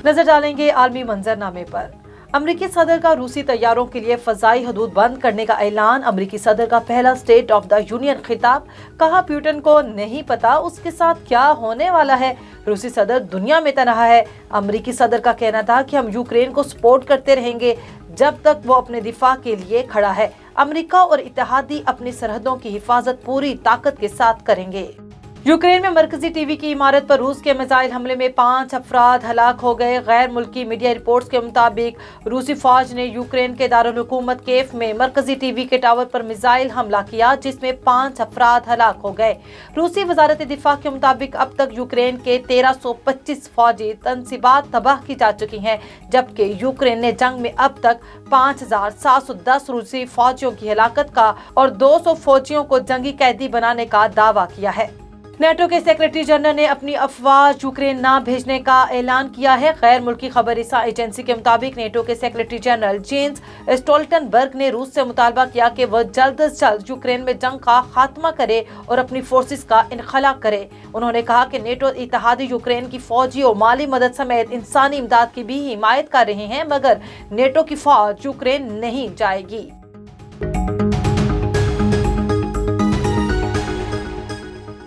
नजर डालेंगे आलमी मंजरनामे पर। अमरीकी सदर का रूसी तैयारों के लिए फजाई हदूद बंद करने का ऐलान। अमरीकी सदर का पहला स्टेट ऑफ द यूनियन खिताब। कहा पुतिन को नहीं पता उसके साथ क्या होने वाला है। रूसी सदर दुनिया में तनहा है। अमरीकी सदर का कहना था कि हम यूक्रेन को सपोर्ट करते रहेंगे जब तक वो अपने दिफा के लिए खड़ा है। अमेरिका और इत्तेहादी अपनी सरहदों की हिफाजत पूरी ताकत के साथ करेंगे। यूक्रेन में मरकजी टीवी की इमारत पर रूस के मिसाइल हमले में 5 अफराद हलाक हो गए। गैर मुल्की मीडिया रिपोर्ट्स के मुताबिक रूसी फौज ने यूक्रेन के दारुल हुकूमत केफ में मरकजी टीवी के टावर पर मिसाइल हमला किया, जिसमें 5 अफराद हलाक हो गए। रूसी वजारत दिफा के मुताबिक अब तक यूक्रेन के 1325 फौजी तनसीबात तबाह की जा चुकी हैं, जबकि यूक्रेन ने जंग में अब तक 5710 रूसी फौजियों की हलाकत का और 200 फौजियों को जंगी कैदी बनाने का दावा किया है। नेटो के सेक्रेटरी जनरल ने अपनी अफवाज यूक्रेन ना भेजने का ऐलान किया है। गैर मुल्की खबर रिसा एजेंसी के मुताबिक नेटो के सेक्रेटरी जनरल जेंस स्टोल्टनबर्ग ने रूस से मुतालबा किया कि वह जल्द से जल्द यूक्रेन में जंग का खात्मा करे और अपनी फोर्सेस का इनखला करे। उन्होंने कहा कि नेटो इत्तेहादी यूक्रेन की फौजी और माली मदद समेत इंसानी इमदाद की भी हिमायत कर रहे हैं, मगर नेटो की फौज यूक्रेन नहीं जाएगी।